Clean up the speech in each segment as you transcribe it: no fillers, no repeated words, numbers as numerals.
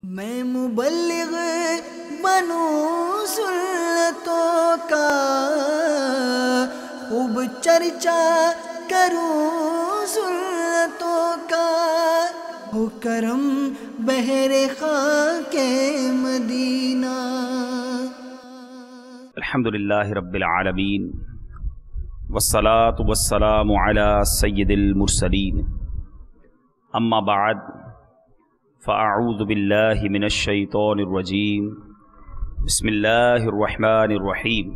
میں مبلغ بنوں سنتوں کا، خوب چرچا کروں سنتوں کا، ہو کرم بحر خاک مدینہ۔ الحمدللہ رب العالمین والصلاة والسلام علی سید المرسلین، اما بعد فاعوذ باللہ من الشیطان الرجیم، بسم اللہ الرحمن الرحیم۔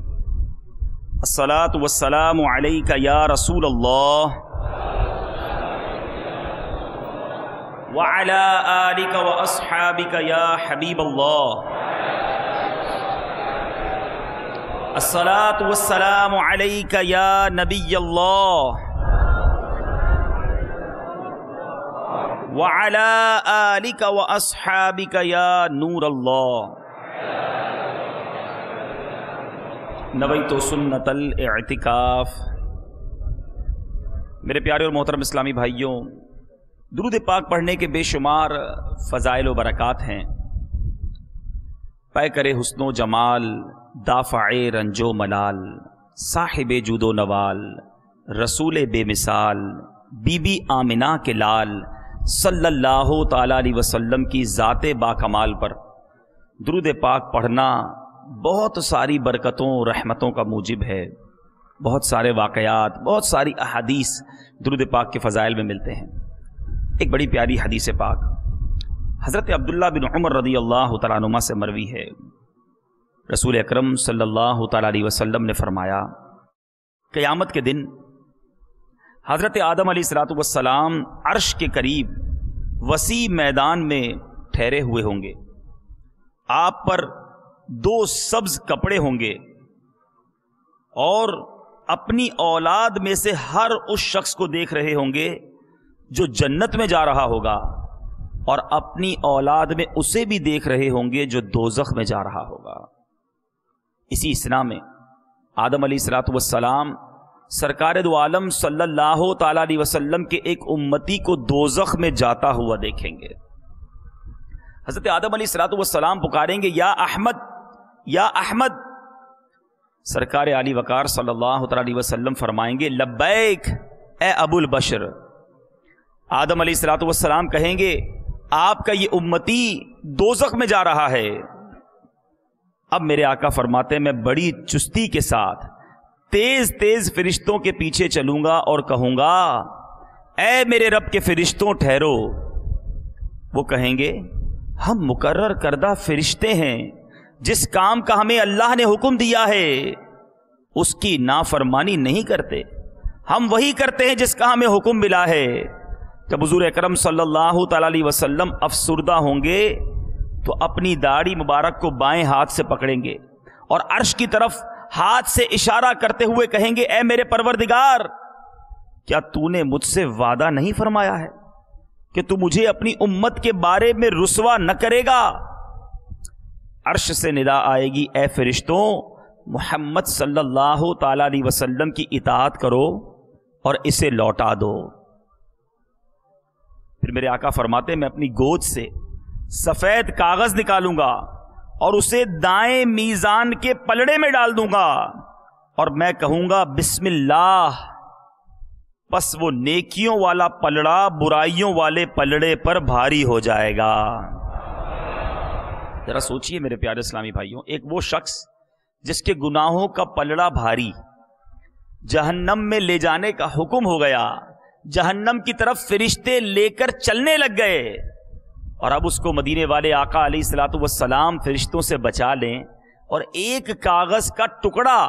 الصلاة والسلام علیک یا رسول اللہ وعلی آلک واصحابک یا حبیب اللہ۔ الصلاة والسلام علیک یا نبی اللہ وعلی آلک واصحابک یا نور اللہ۔ نویت سنت الاعتکاف۔ میرے پیارے اور محترم اسلامی بھائیوں، درود پاک پڑھنے کے بے شمار فضائل و برکات ہیں۔ پے کرے حسن و جمال، دافع رنج و ملال، صاحب جود و نوال، رسول بے مثال، بی بی آمنہ کے لال صلی اللہ تعالی علیہ وسلم کی ذات با کمال پر درود پاک پڑھنا بہت ساری برکتوں رحمتوں کا موجب ہے۔ بہت سارے واقعات، بہت ساری احادیث درود پاک کے فضائل میں ملتے ہیں۔ ایک بڑی پیاری حدیث پاک حضرت عبداللہ بن عمر رضی اللہ تعالیٰ عنہما سے مروی ہے۔ رسول اکرم صلی اللہ تعالیٰ علیہ وسلم نے فرمایا، قیامت کے دن حضرت آدم علیہ السلام عرش کے قریب وسیع میدان میں ٹھہرے ہوئے ہوں گے۔ آپ پر دو سبز کپڑے ہوں گے اور اپنی اولاد میں سے ہر اس شخص کو دیکھ رہے ہوں گے جو جنت میں جا رہا ہوگا، اور اپنی اولاد میں اسے بھی دیکھ رہے ہوں گے جو دوزخ میں جا رہا ہوگا۔ اسی اسنا میں آدم علیہ السلام سرکار دو عالم صلی اللہ تعالی علیہ وسلم کے ایک امتی کو دوزخ میں جاتا ہوا دیکھیں گے۔ حضرت آدم علیہ السلام پکاریں گے، یا احمد یا احمد۔ سرکار علی وقار صلی اللہ تعالی علیہ وسلم فرمائیں گے، لبیک اے ابو البشر۔ آدم علیہ السلام کہیں گے، آپ کا یہ امتی دوزخ میں جا رہا ہے۔ اب میرے آقا فرماتے ہیں، میں بڑی چستی کے ساتھ تیز تیز فرشتوں کے پیچھے چلوں گا اور کہوں گا، اے میرے رب کے فرشتوں ٹھہرو۔ وہ کہیں گے، ہم مقرر کردہ فرشتے ہیں، جس کام کا ہمیں اللہ نے حکم دیا ہے اس کی نافرمانی نہیں کرتے، ہم وہی کرتے ہیں جس کا ہمیں حکم ملا ہے۔ جب حضور اکرم صلی اللہ تعالی علیہ وسلم افسردہ ہوں گے تو اپنی داڑھی مبارک کو بائیں ہاتھ سے پکڑیں گے اور عرش کی طرف ہاتھ سے اشارہ کرتے ہوئے کہیں گے، اے میرے پروردگار، کیا تو نے مجھ سے وعدہ نہیں فرمایا ہے کہ تو مجھے اپنی امت کے بارے میں رسوا نہ کرے گا؟ عرش سے ندا آئے گی، اے فرشتوں، محمد صلی اللہ تعالی علیہ وسلم کی اطاعت کرو اور اسے لوٹا دو۔ پھر میرے آقا فرماتے ہیں، میں اپنی گود سے سفید کاغذ نکالوں گا اور اسے دائیں میزان کے پلڑے میں ڈال دوں گا، اور میں کہوں گا بسم اللہ، پس وہ نیکیوں والا پلڑا برائیوں والے پلڑے پر بھاری ہو جائے گا۔ ذرا سوچئے میرے پیارے اسلامی بھائیوں، ایک وہ شخص جس کے گناہوں کا پلڑا بھاری، جہنم میں لے جانے کا حکم ہو گیا، جہنم کی طرف فرشتے لے کر چلنے لگ گئے، اور اب اس کو مدینے والے آقا علیہ السلام فرشتوں سے بچا لیں اور ایک کاغذ کا ٹکڑا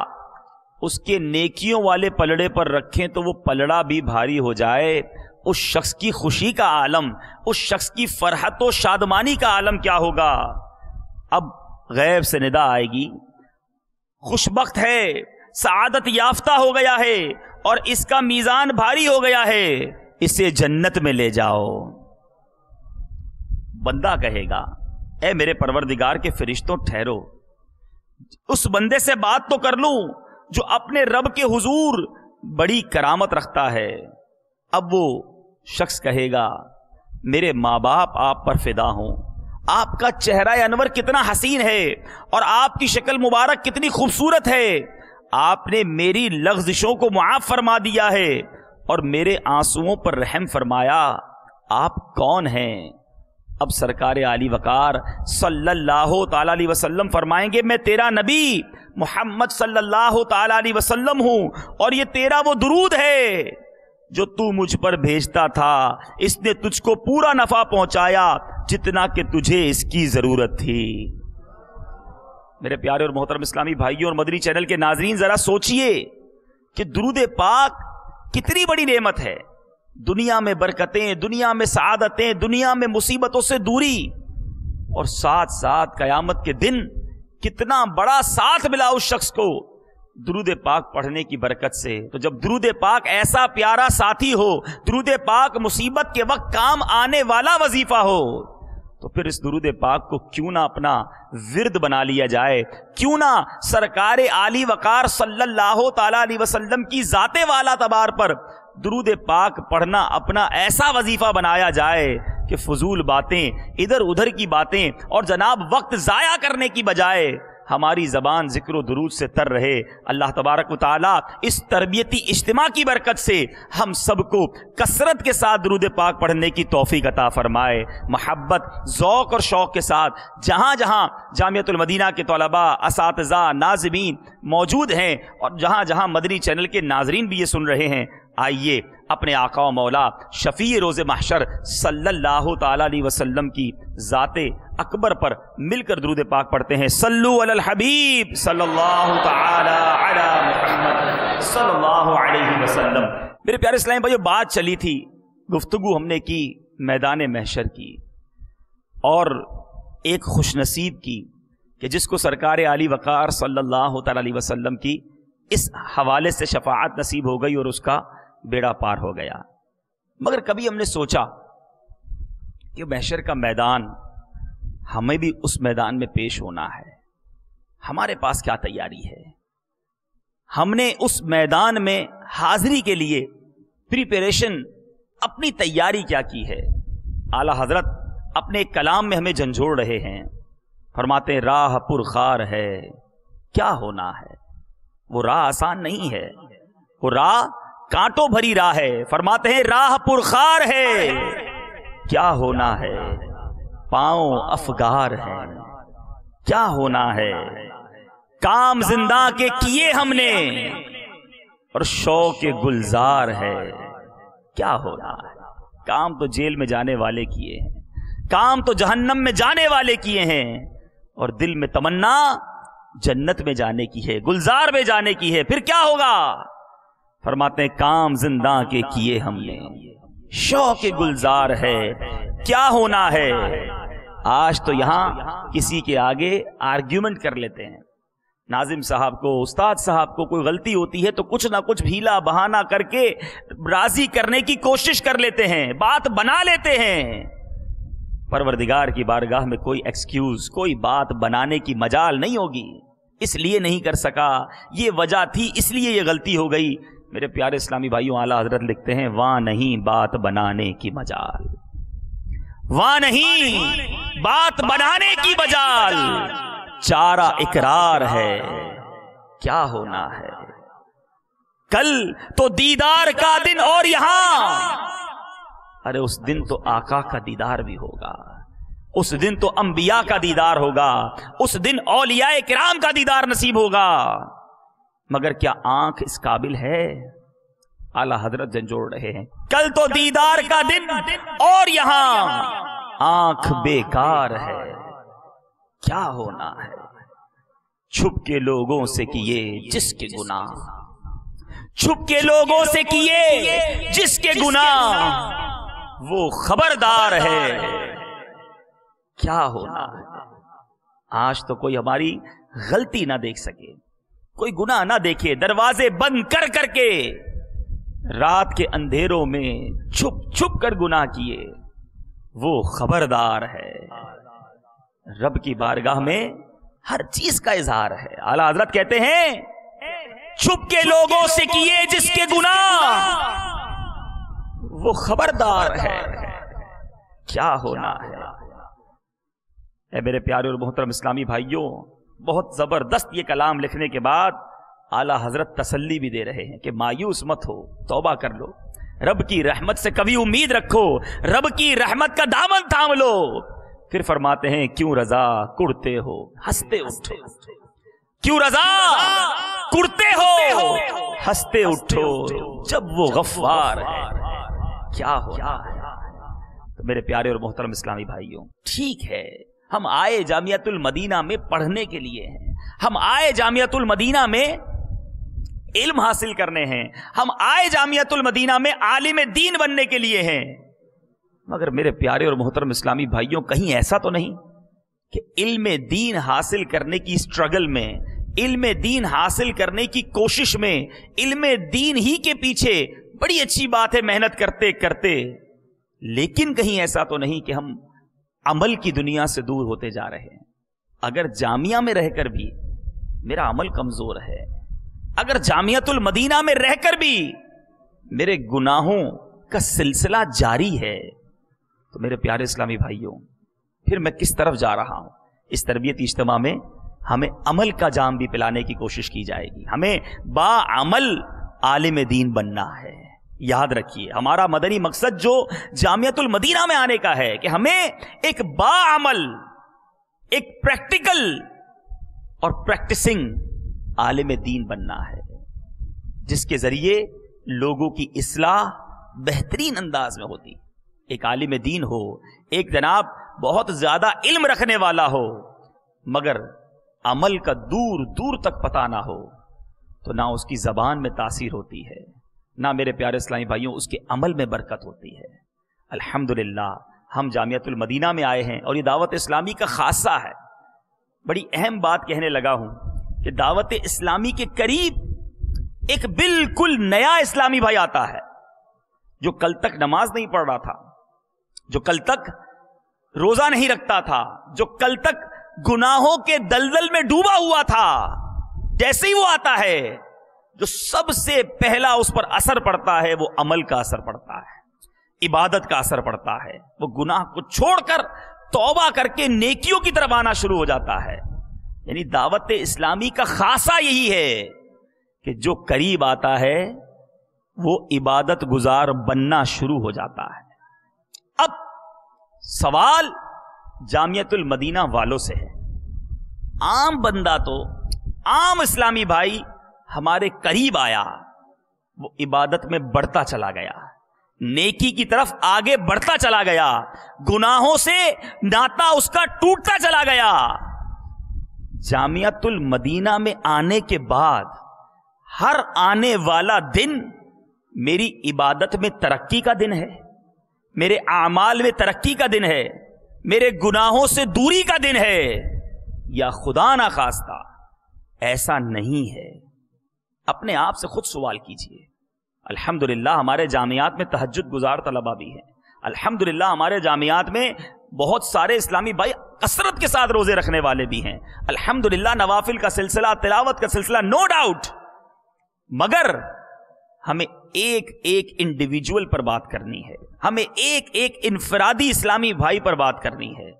اس کے نیکیوں والے پلڑے پر رکھیں تو وہ پلڑا بھی بھاری ہو جائے۔ اس شخص کی خوشی کا عالم، اس شخص کی فرحت و شادمانی کا عالم کیا ہوگا؟ اب غیب سے ندا آئے گی، خوشبخت ہے، سعادت یافتہ ہو گیا ہے اور اس کا میزان بھاری ہو گیا ہے، اسے جنت میں لے جاؤ۔ بندہ کہے گا، اے میرے پروردگار کے فرشتوں ٹھہرو، اس بندے سے بات تو کر لوں جو اپنے رب کے حضور بڑی کرامت رکھتا ہے۔ اب وہ شخص کہے گا میرے ماں باپ آپ پر فدا ہوں، آپ کا چہرہ انور کتنا حسین ہے اور آپ کی شکل مبارک کتنی خوبصورت ہے، آپ نے میری لغزشوں کو معاف فرما دیا ہے اور میرے آنسوؤں پر رحم فرمایا، آپ کون ہیں؟ اب سرکار عالی وقار صلی اللہ تعالی علیہ وسلم فرمائیں گے میں تیرا نبی محمد صلی اللہ تعالی علیہ وسلم ہوں، اور یہ تیرا وہ درود ہے جو تو مجھ پر بھیجتا تھا، اس نے تجھ کو پورا نفع پہنچایا جتنا کہ تجھے اس کی ضرورت تھی۔ میرے پیارے اور محترم اسلامی بھائیوں اور مدنی چینل کے ناظرین، ذرا سوچئے کہ درود پاک کتنی بڑی نعمت ہے، دنیا میں برکتیں، دنیا میں سعادتیں، دنیا میں مصیبتوں سے دوری، اور ساتھ ساتھ قیامت کے دن کتنا بڑا ساتھ ملا اس شخص کو درود پاک پڑھنے کی برکت سے۔ تو جب درود پاک ایسا پیارا ساتھی ہو، درود پاک مصیبت کے وقت کام آنے والا وظیفہ ہو، تو پھر اس درود پاک کو کیوں نہ اپنا ورد بنا لیا جائے، کیوں نہ سرکار عالی وقار صلی اللہ تعالی علیہ وسلم کی ذات والا تبار پر درود پاک پڑھنا اپنا ایسا وظیفہ بنایا جائے کہ فضول باتیں، ادھر ادھر کی باتیں اور جناب وقت ضائع کرنے کی بجائے ہماری زبان ذکر و درود سے تر رہے۔ اللہ تبارک و تعالیٰ اس تربیتی اجتماع کی برکت سے ہم سب کو کثرت کے ساتھ درود پاک پڑھنے کی توفیق عطا فرمائے۔ محبت، ذوق اور شوق کے ساتھ جہاں جہاں جامعۃ المدینہ کے طلباء، اساتذہ، ناظمین موجود ہیں اور جہاں جہاں مدنی چینل کے ناظرین بھی یہ سن رہے ہیں، آئیے اپنے آقا و مولا شفیع روز محشر صلی اللہ تعالی علیہ وسلم کی ذات اکبر پر مل کر درود پاک پڑھتے ہیں۔ صلو علی الحبیب صلی اللہ تعالی علی محمد صلی اللہ علیہ وسلم۔ میرے پیارے اسلامی بھائیو، بات چلی تھی، گفتگو ہم نے کی میدان محشر کی، اور ایک خوش نصیب کی کہ جس کو سرکار عالی وقار صلی اللہ تعالی علیہ وسلم کی اس حوالے سے شفاعت نصیب ہو گئی اور اس کا بیڑا پار ہو گیا۔ مگر کبھی ہم نے سوچا کہ محشر کا میدان، ہمیں بھی اس میدان میں پیش ہونا ہے، ہمارے پاس کیا تیاری ہے؟ ہم نے اس میدان میں حاضری کے لیے پریپریشن، اپنی تیاری کیا کی ہے؟ اعلیٰ حضرت اپنے کلام میں ہمیں جھنجھوڑ رہے ہیں، فرماتے ہیں راہ پرخار ہے کیا ہونا ہے۔ وہ راہ آسان نہیں ہے، وہ راہ کانٹوں بھری راہ ہے۔ فرماتے ہیں راہ پرخار ہے کیا ہونا ہے، پاؤں افگار ہے کیا ہونا ہے، کام زندہ کے کیے ہم نے اور شوق گلزار ہے کیا ہونا ہے۔ کام تو جیل میں جانے والے کیے ہیں، کام تو جہنم میں جانے والے کیے ہیں، اور دل میں تمنا جنت میں جانے کی ہے، گلزار میں جانے کی ہے۔ پھر کیا ہوگا؟ فرماتے ہیں کام زندہ کے کیے ہم نے، شوق گلزار ہے کیا ہونا ہے۔ آج تو یہاں کسی کے آگے آرگیومنٹ کر لیتے ہیں، ناظم صاحب کو، استاد صاحب کو کوئی غلطی ہوتی ہے تو کچھ نہ کچھ ہیلا بہانہ کر کے راضی کرنے کی کوشش کر لیتے ہیں، بات بنا لیتے ہیں۔ پروردگار کی بارگاہ میں کوئی ایکسکیوز، کوئی بات بنانے کی مجال نہیں ہوگی، اس لیے نہیں کر سکا، یہ وجہ تھی، اس لیے یہ غلطی ہو گئی۔ میرے پیارے اسلامی بھائیوں، اعلیٰ حضرت لکھتے ہیں وہاں نہیں بات بنانے کی مجال، وہاں نہیں بات بنانے کی مجال، چارہ اقرار ہے کیا ہونا ہے۔ کل تو دیدار کا دن اور یہاں، ارے اس دن تو آقا کا دیدار بھی ہوگا، اس دن تو انبیاء کا دیدار ہوگا، اس دن اولیاء کرام کا دیدار نصیب ہوگا، مگر کیا آنکھ اس قابل ہے؟ اعلیٰ حضرت جھنجھوڑ رہے ہیں کل تو دیدار کا دن اور یہاں آنکھ بیکار ہے کیا ہونا ہے۔ چھپ کے لوگوں سے کیے جس کے گناہ، چھپ کے لوگوں سے کیے جس کے گناہ، وہ خبردار ہے کیا ہونا ہے۔ آج تو کوئی ہماری غلطی نہ دیکھ سکے، کوئی گناہ نہ دیکھے، دروازے بند کر کر کے رات کے اندھیروں میں چھپ چھپ کر گناہ کیے، وہ خبردار ہے۔ رب کی بارگاہ میں ہر چیز کا اظہار ہے۔ اعلیٰ حضرت کہتے ہیں چھپ کے لوگوں سے کیے جس کے گناہ، وہ خبردار ہے کیا ہونا ہے۔ اے میرے پیارے اور محترم اسلامی بھائیوں، بہت زبردست یہ کلام لکھنے کے بعد اعلیٰ حضرت تسلی بھی دے رہے ہیں کہ مایوس مت ہو، توبہ کر لو، رب کی رحمت سے کبھی امید رکھو، رب کی رحمت کا دامن تھام لو۔ پھر فرماتے ہیں کیوں رضا کڑتے ہو ہنستے اٹھو، کیوں رضا کڑتے ہو ہنستے اٹھو، جب وہ غفار ہے کیا ہو رہا ہے۔ تو میرے پیارے اور محترم اسلامی بھائیوں، ٹھیک ہے ہم آئے جامعۃ المدینہ میں پڑھنے کے لیے ہیں، ہم آئے جامعۃ المدینہ میں علم حاصل کرنے ہیں، ہم آئے جامعۃ المدینہ میں عالم دین بننے کے لیے ہیں، مگر میرے پیارے اور محترم اسلامی بھائیوں کہیں ایسا تو نہیں کہ علم دین حاصل کرنے کی اسٹرگل میں، علم دین حاصل کرنے کی کوشش میں، علم دین ہی کے پیچھے بڑی اچھی بات ہے محنت کرتے کرتے، لیکن کہیں ایسا تو نہیں کہ ہم عمل کی دنیا سے دور ہوتے جا رہے ہیں۔ اگر جامعہ میں رہ کر بھی میرا عمل کمزور ہے، اگر جامعۃ المدینہ میں رہ کر بھی میرے گناہوں کا سلسلہ جاری ہے، تو میرے پیارے اسلامی بھائیوں پھر میں کس طرف جا رہا ہوں؟ اس تربیتی اجتماع میں ہمیں عمل کا جام بھی پلانے کی کوشش کی جائے گی، ہمیں با عمل عالم دین بننا ہے۔ یاد رکھیے ہمارا مدنی مقصد جو جامعۃ المدینہ میں آنے کا ہے کہ ہمیں ایک با عمل، ایک پریکٹیکل اور پریکٹسنگ عالم دین بننا ہے، جس کے ذریعے لوگوں کی اصلاح بہترین انداز میں ہوتی۔ ایک عالم دین ہو، ایک جناب بہت زیادہ علم رکھنے والا ہو، مگر عمل کا دور دور تک پتہ نہ ہو، تو نہ اس کی زبان میں تاثیر ہوتی ہے، نہ میرے پیارے اسلامی بھائیوں اس کے عمل میں برکت ہوتی ہے۔ الحمدللہ ہم جامعۃ المدینہ میں آئے ہیں اور یہ دعوت اسلامی کا خاصہ ہے۔ بڑی اہم بات کہنے لگا ہوں کہ دعوت اسلامی کے قریب ایک بالکل نیا اسلامی بھائی آتا ہے، جو کل تک نماز نہیں پڑھ رہا تھا، جو کل تک روزہ نہیں رکھتا تھا، جو کل تک گناہوں کے دلدل میں ڈوبا ہوا تھا، جیسے ہی وہ آتا ہے جو سب سے پہلا اس پر اثر پڑتا ہے وہ عمل کا اثر پڑتا ہے، عبادت کا اثر پڑتا ہے۔ وہ گناہ کو چھوڑ کر توبہ کر کے نیکیوں کی طرف آنا شروع ہو جاتا ہے۔ یعنی دعوت اسلامی کا خاصہ یہی ہے کہ جو قریب آتا ہے وہ عبادت گزار بننا شروع ہو جاتا ہے۔ اب سوال جامعۃ المدینہ والوں سے ہے، عام بندہ تو، عام اسلامی بھائی ہمارے قریب آیا، وہ عبادت میں بڑھتا چلا گیا، نیکی کی طرف آگے بڑھتا چلا گیا، گناہوں سے ناتا اس کا ٹوٹتا چلا گیا۔ جامعۃ المدینہ میں آنے کے بعد ہر آنے والا دن میری عبادت میں ترقی کا دن ہے، میرے اعمال میں ترقی کا دن ہے، میرے گناہوں سے دوری کا دن ہے، یا خدا نہ خواستہ ایسا نہیں ہے؟ اپنے آپ سے خود سوال کیجئے۔ الحمدللہ ہمارے جامعات میں تہجد گزار طلبہ بھی ہیں، الحمدللہ ہمارے جامعات میں بہت سارے اسلامی بھائی کثرت کے ساتھ روزے رکھنے والے بھی ہیں، الحمدللہ نوافل کا سلسلہ، تلاوت کا سلسلہ، نو ڈاؤٹ، مگر ہمیں ایک ایک انڈیویجول پر بات کرنی ہے، ہمیں ایک ایک انفرادی اسلامی بھائی پر بات کرنی ہے،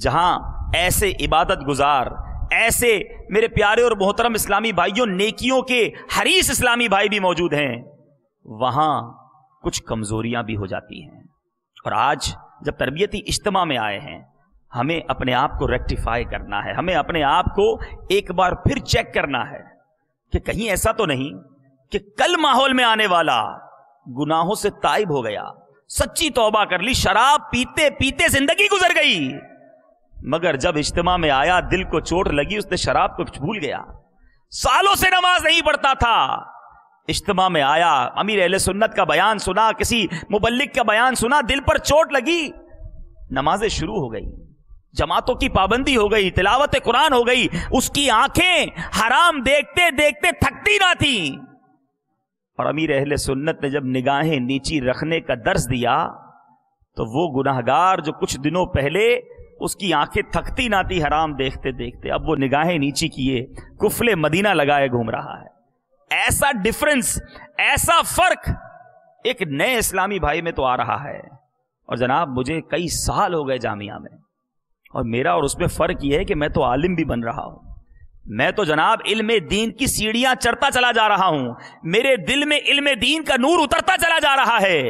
جہاں ایسے عبادت گزار، ایسے میرے پیارے اور محترم اسلامی بھائیوں نیکیوں کے حریص اسلامی بھائی بھی موجود ہیں، وہاں کچھ کمزوریاں بھی ہو جاتی ہیں۔ اور آج جب تربیتی اجتماع میں آئے ہیں، ہمیں اپنے آپ کو ریکٹیفائی کرنا ہے، ہمیں اپنے آپ کو ایک بار پھر چیک کرنا ہے کہ کہیں ایسا تو نہیں کہ کل ماحول میں آنے والا گناہوں سے تائب ہو گیا، سچی توبہ کر لی، شراب پیتے پیتے زندگی گزر گئی، مگر جب اجتماع میں آیا دل کو چوٹ لگی، اس نے شراب کو بھول گیا، سالوں سے نماز نہیں پڑھتا تھا، اجتماع میں آیا، امیر اہل سنت کا بیان سنا، کسی مبلغ کا بیان سنا، دل پر چوٹ لگی، نمازیں شروع ہو گئی، جماعتوں کی پابندی ہو گئی، تلاوت قرآن ہو گئی، اس کی آنکھیں حرام دیکھتے دیکھتے تھکتی نہ تھی، اور امیر اہل سنت نے جب نگاہیں نیچی رکھنے کا درس دیا تو وہ گناہگار جو کچھ دنوں پہلے اس کی آنکھیں تھکتی نہ تھی حرام دیکھتے دیکھتے، اب وہ نگاہیں نیچی کیے کفل مدینہ لگائے گھوم رہا ہے۔ ایسا ڈفرنس، ایسا فرق ایک نئے اسلامی بھائی میں تو آ رہا ہے۔ اور جناب مجھے کئی سال ہو گئے جامعہ میں، اور میرا اور اس میں فرق یہ ہے کہ میں تو عالم بھی بن رہا ہوں، میں تو جناب علم دین کی سیڑھیاں چڑھتا چلا جا رہا ہوں، میرے دل میں علم دین کا نور اترتا چلا جا رہا ہے،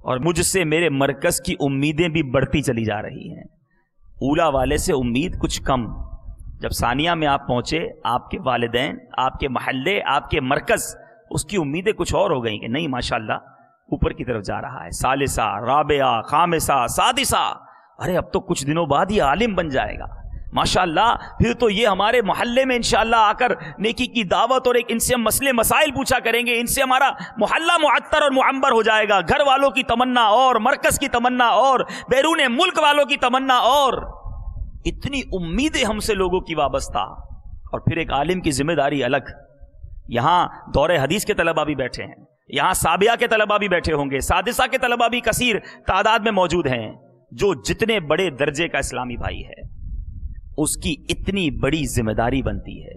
اور مجھ سے میرے مرکز کی امیدیں بھی بڑھتی چلی جا رہی ہیں۔ اولا والے سے امید کچھ کم، جب ثانیہ میں آپ پہنچے، آپ کے والدین، آپ کے محلے، آپ کے مرکز، اس کی امیدیں کچھ اور ہو گئیں کہ نہیں ماشاءاللہ اوپر کی طرف جا رہا ہے، ثالثہ، رابعہ، خامسہ، سادسہ، ارے اب تو کچھ دنوں بعد یہ عالم بن جائے گا ماشاءاللہ، پھر تو یہ ہمارے محلے میں انشاءاللہ آ کر نیکی کی دعوت اور ایک ان سے ہم مسئلے مسائل پوچھا کریں گے، ان سے ہمارا محلہ معطر اور معمر ہو جائے گا، گھر والوں کی تمنا اور مرکز کی تمنا اور بیرون ملک والوں کی تمنا، اور اتنی امیدیں ہم سے لوگوں کی وابستہ، اور پھر ایک عالم کی ذمہ داری الگ۔ یہاں دور حدیث کے طلبہ بھی بیٹھے ہیں، یہاں سابعہ کے طلبہ بھی بیٹھے ہوں گے، سادسہ کے طلبہ بھی کثیر تعداد میں موجود ہیں، جو جتنے بڑے درجے کا اسلامی بھائی ہے اس کی اتنی بڑی ذمہ داری بنتی ہے۔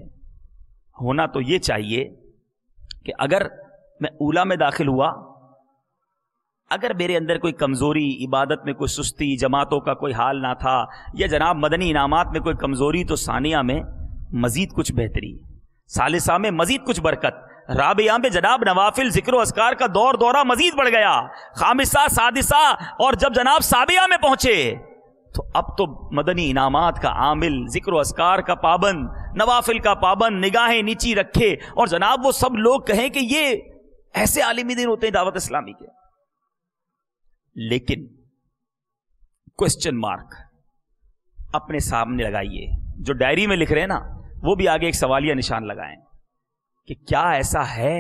ہونا تو یہ چاہیے کہ اگر میں اولا میں داخل ہوا، اگر میرے اندر کوئی کمزوری، عبادت میں کوئی سستی، جماعتوں کا کوئی حال نہ تھا، یا جناب مدنی انعامات میں کوئی کمزوری، تو ثانیہ میں مزید کچھ بہتری، ثالثہ میں مزید کچھ برکت، رابعہ میں جناب نوافل، ذکر و اذکار کا دورہ مزید بڑھ گیا، خامسہ، سادسہ، اور جب جناب سابعہ میں پہنچے تو اب تو مدنی انعامات کا عامل، ذکر و اذکار کا پابند، نوافل کا پابند، نگاہیں نیچی رکھے، اور جناب وہ سب لوگ کہیں کہ یہ ایسے عالمی دین ہوتے ہیں دعوت اسلامی کے۔ لیکن کوسچن مارک اپنے سامنے لگائیے، جو ڈائری میں لکھ رہے ہیں نا وہ بھی آگے ایک سوالیہ نشان لگائیں کہ کیا ایسا ہے،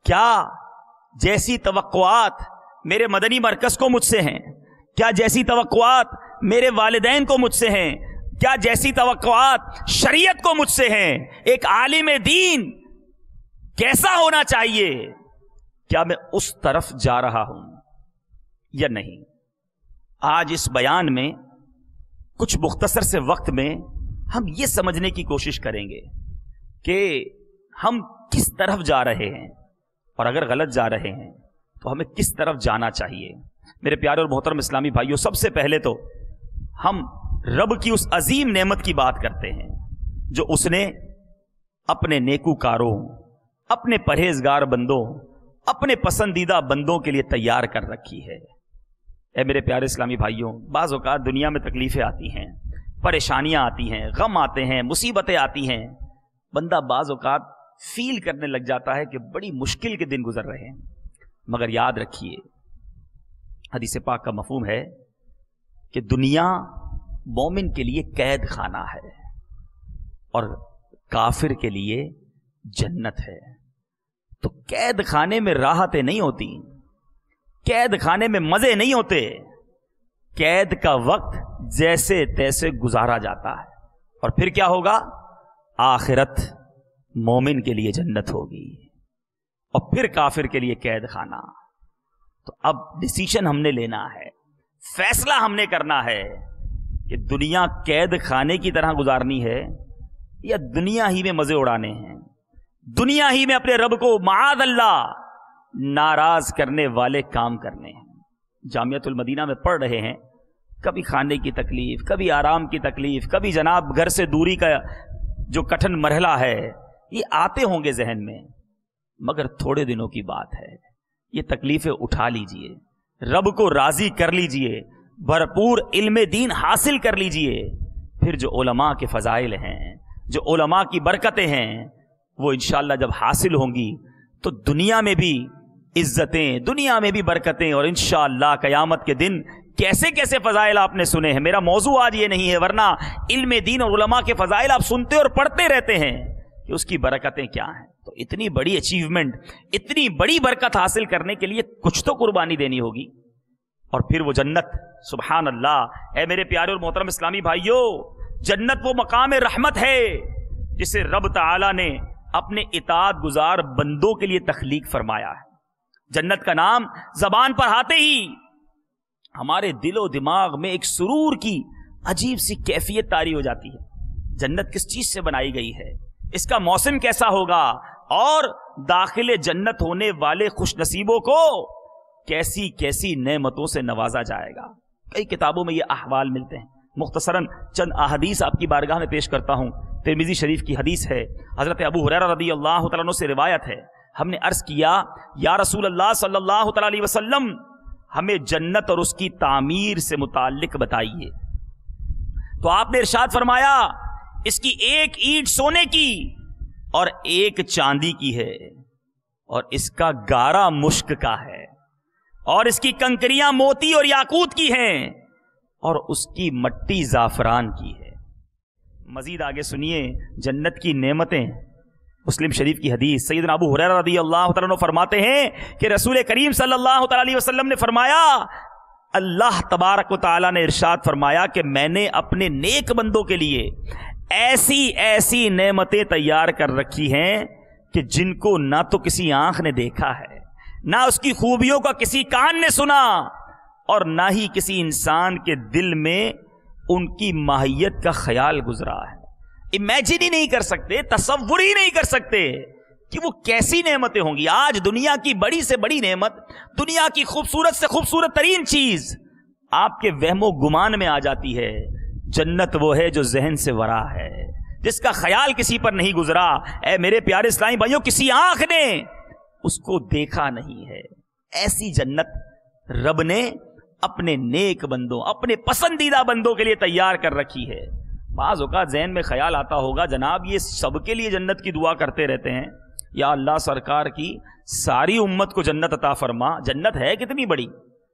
کیا جیسی توقعات میرے مدنی مرکز کو مجھ سے ہیں، کیا جیسی توقعات میرے والدین کو مجھ سے ہیں، کیا جیسی توقعات شریعت کو مجھ سے ہیں، ایک عالم دین کیسا ہونا چاہیے، کیا میں اس طرف جا رہا ہوں یا نہیں؟ آج اس بیان میں کچھ مختصر سے وقت میں ہم یہ سمجھنے کی کوشش کریں گے کہ ہم کس طرف جا رہے ہیں، اور اگر غلط جا رہے ہیں تو ہمیں کس طرف جانا چاہیے۔ میرے پیارے اور محترم اسلامی بھائیوں، سب سے پہلے تو ہم رب کی اس عظیم نعمت کی بات کرتے ہیں جو اس نے اپنے نیکوکاروں، اپنے پرہیزگار بندوں، اپنے پسندیدہ بندوں کے لیے تیار کر رکھی ہے۔ اے میرے پیارے اسلامی بھائیوں، بعض اوقات دنیا میں تکلیفیں آتی ہیں، پریشانیاں آتی ہیں، غم آتے ہیں، مصیبتیں آتی ہیں، بندہ بعض اوقات فیل کرنے لگ جاتا ہے کہ بڑی مشکل کے دن گزر رہے ہیں، مگر یاد رکھیے حدیث پاک کا مفہوم ہے کہ دنیا مومن کے لیے قید خانہ ہے اور کافر کے لیے جنت ہے۔ تو قید خانے میں راحتیں نہیں ہوتی، قید خانے میں مزے نہیں ہوتے، قید کا وقت جیسے تیسے گزارا جاتا ہے، اور پھر کیا ہوگا؟ آخرت مومن کے لیے جنت ہوگی اور پھر کافر کے لیے قید خانہ۔ تو اب ڈیسیشن ہم نے لینا ہے، فیصلہ ہم نے کرنا ہے کہ دنیا قید خانے کی طرح گزارنی ہے یا دنیا ہی میں مزے اڑانے ہیں، دنیا ہی میں اپنے رب کو معاذ اللہ ناراض کرنے والے کام کرنے ہیں۔ جامعۃ المدینہ میں پڑھ رہے ہیں، کبھی کھانے کی تکلیف، کبھی آرام کی تکلیف، کبھی جناب گھر سے دوری کا جو کٹھن مرحلہ ہے، یہ آتے ہوں گے ذہن میں، مگر تھوڑے دنوں کی بات ہے، یہ تکلیفیں اٹھا لیجئے، رب کو راضی کر لیجئے، بھرپور علم دین حاصل کر لیجئے، پھر جو علماء کے فضائل ہیں، جو علماء کی برکتیں ہیں، وہ انشاءاللہ جب حاصل ہوں گی تو دنیا میں بھی عزتیں، دنیا میں بھی برکتیں، اور انشاءاللہ قیامت کے دن کیسے کیسے فضائل آپ نے سنے ہیں۔ میرا موضوع آج یہ نہیں ہے، ورنہ علم دین اور علماء کے فضائل آپ سنتے اور پڑھتے رہتے ہیں کہ اس کی برکتیں کیا ہیں۔ تو اتنی بڑی اچیومنٹ، اتنی بڑی برکت حاصل کرنے کے لیے کچھ تو قربانی دینی ہوگی، اور پھر وہ جنت، سبحان اللہ۔ اے میرے پیارے اور محترم اسلامی بھائیوں، جنت وہ مقام رحمت ہے جسے رب تعالی نے اپنے اطاعت گزار بندوں کے لیے تخلیق فرمایا ہے۔ جنت کا نام زبان پر آتے ہی ہمارے دل و دماغ میں ایک سرور کی عجیب سی کیفیت طاری ہو جاتی ہے۔ جنت کس چیز سے بنائی گئی ہے، اس کا موسم کیسا ہوگا، اور داخل جنت ہونے والے خوش نصیبوں کو کیسی کیسی نعمتوں سے نوازا جائے گا۔ کئی کتابوں میں یہ احوال ملتے ہیں۔ مختصراً چند احادیث آپ کی بارگاہ میں پیش کرتا ہوں۔ ترمذی شریف کی حدیث ہے، حضرت ابو ہریرہ رضی اللہ تعالیٰ عنہ سے روایت ہے، ہم نے عرض کیا یا رسول اللہ صلی اللہ تعالیٰ علیہ وسلم ہمیں جنت اور اس کی تعمیر سے متعلق بتائیے۔ تو آپ نے ارشاد فرمایا اس کی ایک اینٹ سونے کی اور ایک چاندی کی ہے، اور اس کا گارا مشک کا ہے، اور اس کی کنکریاں موتی اور یاقوت کی ہیں، اور اس کی مٹی زعفران کی ہے۔ مزید آگے سنیے جنت کی نعمتیں۔ مسلم شریف کی حدیث، سیدنا ابو ہریرہ رضی اللہ تعالیٰ عنہ فرماتے ہیں کہ رسول کریم صلی اللہ تعالیٰ علیہ وسلم نے فرمایا اللہ تبارک و تعالیٰ نے ارشاد فرمایا کہ میں نے اپنے نیک بندوں کے لیے ایسی ایسی نعمتیں تیار کر رکھی ہیں کہ جن کو نہ تو کسی آنکھ نے دیکھا ہے، نہ اس کی خوبیوں کا کسی کان نے سنا، اور نہ ہی کسی انسان کے دل میں ان کی ماہیت کا خیال گزرا ہے۔ امیجن ہی نہیں کر سکتے، تصور ہی نہیں کر سکتے کہ وہ کیسی نعمتیں ہوں گی۔ آج دنیا کی بڑی سے بڑی نعمت، دنیا کی خوبصورت سے خوبصورت ترین چیز آپ کے وہم و گمان میں آ جاتی ہے۔ جنت وہ ہے جو ذہن سے ورا ہے، جس کا خیال کسی پر نہیں گزرا۔ اے میرے پیارے اسلامی بھائیوں، کسی آنکھ نے اس کو دیکھا نہیں ہے۔ ایسی جنت رب نے اپنے نیک بندوں، اپنے پسندیدہ بندوں کے لیے تیار کر رکھی ہے۔ بعض اوقات ذہن میں خیال آتا ہوگا جناب یہ سب کے لیے جنت کی دعا کرتے رہتے ہیں، یا اللہ سرکار کی ساری امت کو جنت عطا فرما۔ جنت ہے کتنی بڑی،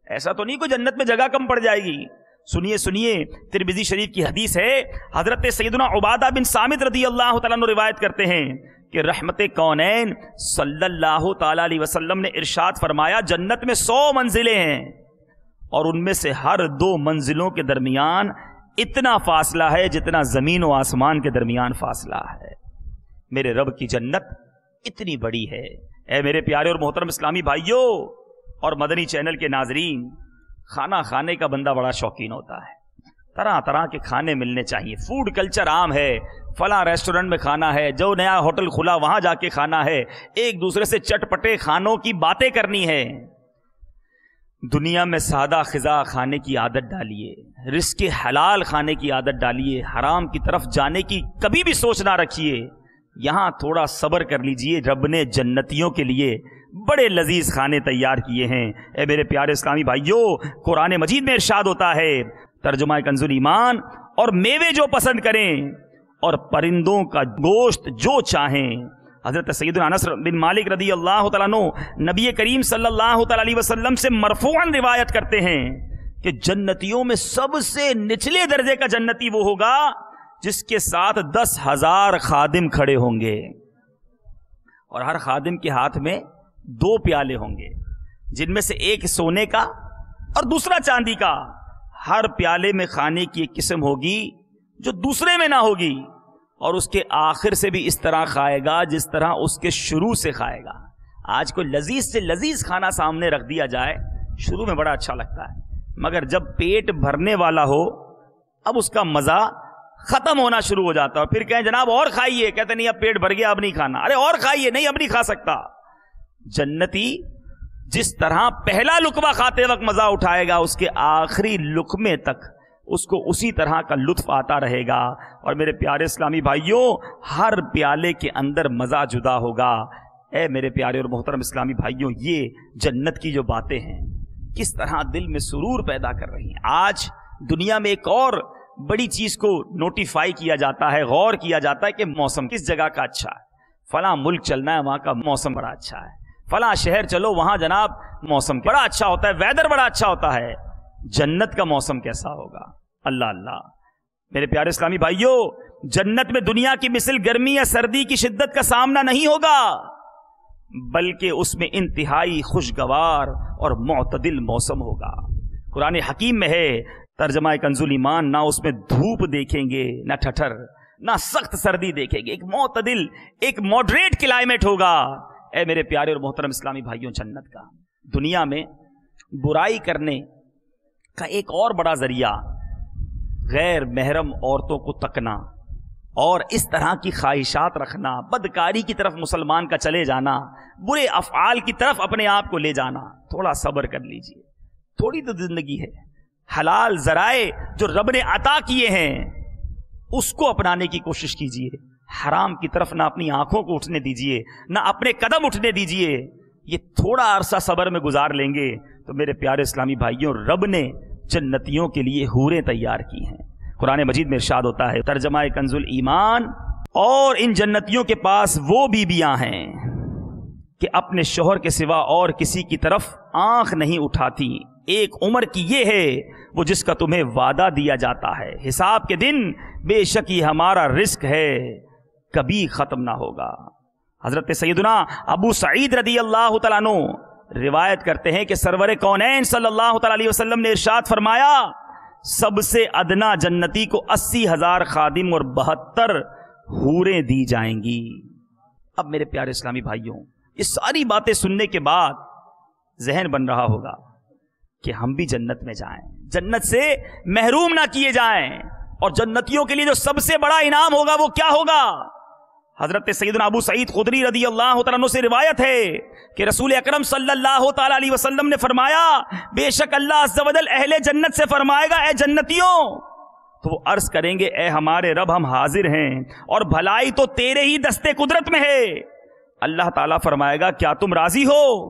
ایسا تو نہیں کوئی جنت میں جگہ کم پڑ جائے گی۔ سنیے سنیے، ترمذی شریف کی حدیث ہے، حضرت سیدنا عبادہ بن صامت رضی اللہ تعالیٰ عنہ روایت کرتے ہیں کہ رحمت کونین صلی اللہ تعالیٰ علیہ وسلم نے ارشاد فرمایا جنت میں 100 منزلیں ہیں، اور ان میں سے ہر 2 منزلوں کے درمیان اتنا فاصلہ ہے جتنا زمین و آسمان کے درمیان فاصلہ ہے۔ میرے رب کی جنت اتنی بڑی ہے۔ اے میرے پیارے اور محترم اسلامی بھائیوں اور مدنی چینل کے ناظرین، کھانا کھانے کا بندہ بڑا شوقین ہوتا ہے، طرح طرح کے کھانے ملنے چاہیے۔ فوڈ کلچر عام ہے، فلاں ریسٹورنٹ میں کھانا ہے، جو نیا ہوٹل کھلا وہاں جا کے کھانا ہے، ایک دوسرے سے چٹپٹے کھانوں کی باتیں کرنی ہے۔ دنیا میں سادہ غذا کھانے کی عادت ڈالیے، رزق حلال کھانے کی عادت ڈالیے، حرام کی طرف جانے کی کبھی بھی سوچ نہ رکھیے۔ یہاں تھوڑا صبر کر لیجئے، رب نے جنتیوں کے لیے بڑے لذیذ کھانے تیار کیے ہیں۔ اے میرے پیارے اسلامی بھائیوں، قرآن مجید میں ارشاد ہوتا ہے، ترجمہ کنز ایمان، اور میوے جو پسند کریں اور پرندوں کا گوشت جو چاہیں۔ حضرت سیدنا انس بن مالک رضی اللہ تعالیٰ عنہ نبی کریم صلی اللہ تعالیٰ علیہ وسلم سے مرفوعاً روایت کرتے ہیں کہ جنتیوں میں سب سے نچلے درجے کا جنتی وہ ہوگا جس کے ساتھ 10,000 خادم کھڑے ہوں گے، اور ہر خادم کے ہاتھ میں 2 پیالے ہوں گے، جن میں سے ایک سونے کا اور دوسرا چاندی کا۔ ہر پیالے میں کھانے کی ایک قسم ہوگی جو دوسرے میں نہ ہوگی، اور اس کے آخر سے بھی اس طرح کھائے گا جس طرح اس کے شروع سے کھائے گا۔ آج کوئی لذیذ سے لذیذ کھانا سامنے رکھ دیا جائے، شروع میں بڑا اچھا لگتا ہے، مگر جب پیٹ بھرنے والا ہو اب اس کا مزہ ختم ہونا شروع ہو جاتا ہے۔ پھر کہیں جناب اور کھائیے، کہتے نہیں اب پیٹ بھر گیا اب نہیں کھانا۔ ارے اور کھائیے، نہیں اب نہیں کھا سکتا۔ جنتی جس طرح پہلا لقمہ کھاتے وقت مزہ اٹھائے گا، اس کے آخری لقمے تک اس کو اسی طرح کا لطف آتا رہے گا۔ اور میرے پیارے اسلامی بھائیوں، ہر پیالے کے اندر مزہ جدا ہوگا۔ اے میرے پیارے اور محترم اسلامی بھائیوں، یہ جنت کی جو باتیں ہیں کس طرح دل میں سرور پیدا کر رہی ہیں۔ آج دنیا میں ایک اور بڑی چیز کو نوٹیفائی کیا جاتا ہے، غور کیا جاتا ہے کہ موسم کس جگہ کا اچھا ہے۔ فلاں ملک چلنا ہے، وہاں کا موسم بڑا اچھا ہے۔ فلاں شہر چلو، وہاں جناب موسم بڑا اچھا ہوتا ہے، ویدر بڑا اچھا ہوتا ہے۔ جنت کا موسم کیسا ہوگا؟ اللہ اللہ۔ میرے پیارے اسلامی بھائیوں، جنت میں دنیا کی مثل گرمی یا سردی کی شدت کا سامنا نہیں ہوگا، بلکہ اس میں انتہائی خوشگوار اور معتدل موسم ہوگا۔ قرآن حکیم میں ہے، ترجمہ کنز ایمان، نہ اس میں دھوپ دیکھیں گے، نہ ٹھٹر، نہ سخت سردی دیکھیں گے، ایک معتدل، ایک ماڈریٹ کلائمیٹ ہوگا۔ اے میرے پیارے اور محترم اسلامی بھائیوں، جنت کا دنیا میں برائی کرنے کا ایک اور بڑا ذریعہ غیر محرم عورتوں کو تکنا اور اس طرح کی خواہشات رکھنا، بدکاری کی طرف مسلمان کا چلے جانا، برے افعال کی طرف اپنے آپ کو لے جانا۔ تھوڑا صبر کر لیجئے، تھوڑی تو زندگی ہے، حلال ذرائع جو رب نے عطا کیے ہیں اس کو اپنانے کی کوشش کیجیے. حرام کی طرف نہ اپنی آنکھوں کو اٹھنے دیجیے, نہ اپنے قدم اٹھنے دیجیے. یہ تھوڑا عرصہ صبر میں گزار لیں گے تو میرے پیارے اسلامی بھائیوں, رب نے جنتیوں کے لیے حوریں تیار کی ہیں. قرآن مجید میں ارشاد ہوتا ہے, ترجمہ کنز الایمان, اور ان جنتیوں کے پاس وہ بیویاں ہیں کہ اپنے شوہر کے سوا اور کسی کی طرف آنکھ نہیں اٹھاتی. ایک عمر کی یہ ہے وہ جس کا تمہیں وعدہ دیا جاتا ہے. حساب کے دن بے شک یہ ہمارا رزق ہے, کبھی ختم نہ ہوگا. حضرت سیدنا ابو سعید رضی اللہ تعالیٰ عنہ روایت کرتے ہیں کہ سرور کونین صلی اللہ تعالیٰ علیہ وسلم نے ارشاد فرمایا, سب سے ادنا جنتی کو 80,000 خادم اور 72 حوریں دی جائیں گی. اب میرے پیارے اسلامی بھائیوں, یہ ساری باتیں سننے کے بعد ذہن بن رہا ہوگا کہ ہم بھی جنت میں جائیں, جنت سے محروم نہ کیے جائیں. اور جنتیوں کے لیے جو سب سے بڑا انعام ہوگا وہ کیا ہوگا؟ حضرت سیدنا ابو سعید خدری رضی اللہ تعالیٰ عنہ سے روایت ہے کہ رسول اکرم صلی اللہ تعالیٰ علیہ وسلم نے فرمایا, بے شک اللہ عز و جل اہل جنت سے فرمائے گا, اے جنتیوں, تو وہ عرض کریں گے, اے ہمارے رب ہم حاضر ہیں اور بھلائی تو تیرے ہی دستے قدرت میں ہے. اللہ تعالیٰ فرمائے گا, کیا تم راضی ہو؟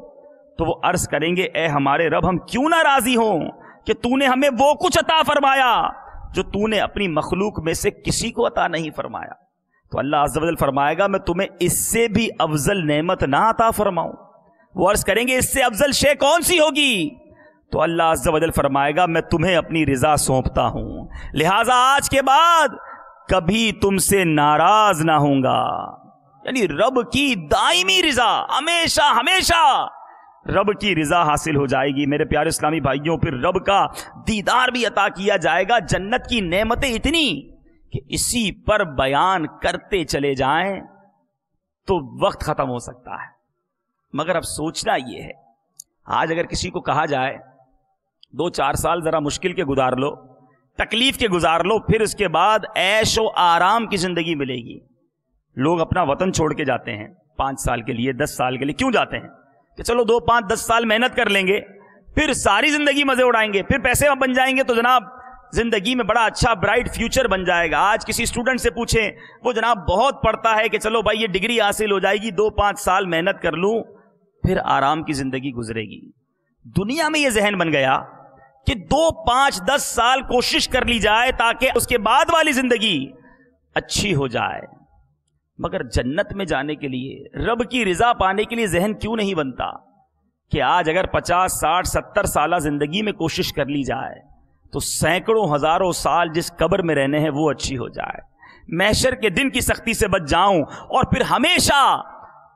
تو وہ عرض کریں گے, اے ہمارے رب ہم کیوں نہ راضی ہوں کہ تو نے ہمیں وہ کچھ عطا فرمایا جو تو نے اپنی مخلوق میں سے کسی کو عطا نہیں فرمایا. تو اللہ عز و جل فرمائے گا, میں تمہیں اس سے بھی افضل نعمت نہ عطا فرماؤں؟ وہ عرض کریں گے, اس سے افضل شے کون سی ہوگی؟ تو اللہ عز و جل فرمائے گا, میں تمہیں اپنی رضا سونپتا ہوں, لہٰذا آج کے بعد کبھی تم سے ناراض نہ ہوں گا. یعنی رب کی دائمی رضا, ہمیشہ ہمیشہ رب کی رضا حاصل ہو جائے گی. میرے پیارے اسلامی بھائیوں, پھر رب کا دیدار بھی عطا کیا جائے گا. جنت کی نعمتیں اتنی کہ اسی پر بیان کرتے چلے جائیں تو وقت ختم ہو سکتا ہے. مگر اب سوچنا یہ ہے, آج اگر کسی کو کہا جائے 2-4 سال ذرا مشکل کے گزار لو, تکلیف کے گزار لو, پھر اس کے بعد عیش و آرام کی زندگی ملے گی. لوگ اپنا وطن چھوڑ کے جاتے ہیں 5 سال کے لیے, 10 سال کے لیے. کیوں جاتے ہیں؟ کہ چلو 2, 5, 10 سال محنت کر لیں گے, پھر ساری زندگی مزے اڑائیں گے, پھر پیسے بن جائیں گے تو جناب زندگی میں بڑا اچھا برائٹ فیوچر بن جائے گا. آج کسی اسٹوڈنٹ سے پوچھیں, وہ جناب بہت پڑھتا ہے کہ چلو بھائی یہ ڈگری حاصل ہو جائے گی, 2-5 سال محنت کر لوں, پھر آرام کی زندگی گزرے گی. دنیا میں یہ ذہن بن گیا کہ 2, 5, 10 سال کوشش کر لی جائے تاکہ اس کے بعد والی زندگی اچھی ہو جائے. مگر جنت میں جانے کے لیے, رب کی رضا پانے کے لیے ذہن کیوں نہیں بنتا کہ آج اگر 50, 60, 70 سالہ زندگی میں کوشش کر لی جائے تو سینکڑوں ہزاروں سال جس قبر میں رہنے ہیں وہ اچھی ہو جائے, محشر کے دن کی سختی سے بچ جاؤں, اور پھر ہمیشہ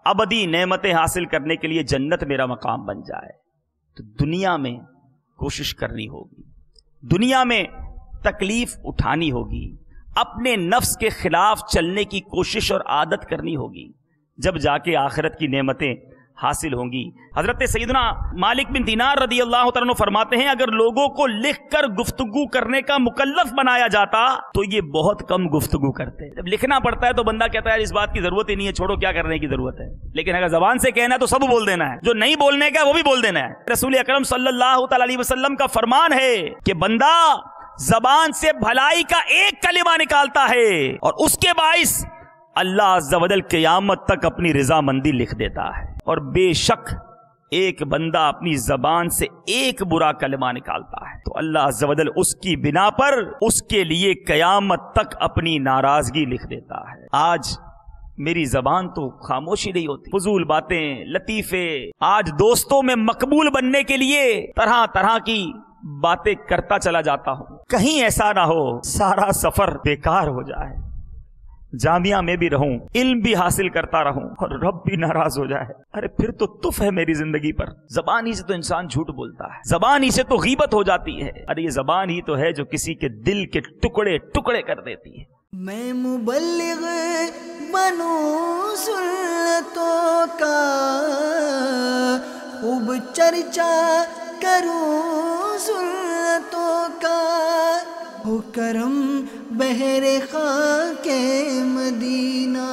ابدی نعمتیں حاصل کرنے کے لیے جنت میرا مقام بن جائے. تو دنیا میں کوشش کرنی ہوگی, دنیا میں تکلیف اٹھانی ہوگی, اپنے نفس کے خلاف چلنے کی کوشش اور عادت کرنی ہوگی, جب جا کے آخرت کی نعمتیں حاصل ہوں گی. حضرت سیدنا مالک بن دینار رضی اللہ تعالیٰ عنہ فرماتے ہیں, اگر لوگوں کو لکھ کر گفتگو کرنے کا مکلف بنایا جاتا تو یہ بہت کم گفتگو کرتے. جب لکھنا پڑتا ہے تو بندہ کہتا ہے اس بات کی ضرورت ہی نہیں ہے, چھوڑو کیا کرنے کی ضرورت ہے. لیکن اگر زبان سے کہنا ہے تو سب بول دینا ہے, جو نہیں بولنے کا وہ بھی بول دینا ہے. رسول اکرم صلی اللہ تعالیٰ علیہ وسلم کا فرمان ہے کہ بندہ زبان سے بھلائی کا ایک کلمہ نکالتا ہے اور اس کے باعث اللہ عز و جل قیامت تک اپنی رضامندی لکھ دیتا ہے. اور بے شک ایک بندہ اپنی زبان سے ایک برا کلمہ نکالتا ہے تو اللہ عز و جل اس کی بنا پر اس کے لیے قیامت تک اپنی ناراضگی لکھ دیتا ہے. آج میری زبان تو خاموشی نہیں ہوتی, فضول باتیں, لطیفے. آج دوستوں میں مقبول بننے کے لیے طرح طرح کی باتیں کرتا چلا جاتا ہوں. کہیں ایسا نہ ہو سارا سفر بیکار ہو جائے, جامعہ میں بھی رہوں, علم بھی حاصل کرتا رہوں اور رب بھی ناراض ہو جائے. ارے پھر تو تف ہے میری زندگی پر. زبان ہی سے تو انسان جھوٹ بولتا ہے, زبان ہی سے تو غیبت ہو جاتی ہے. ارے یہ زبان ہی تو ہے جو کسی کے دل کے ٹکڑے ٹکڑے کر دیتی ہے. میں مبلغ بنوں سنتوں کا, خوب چرچا کروں سنتوں کا, ہو کرم بہر خاک مدینہ.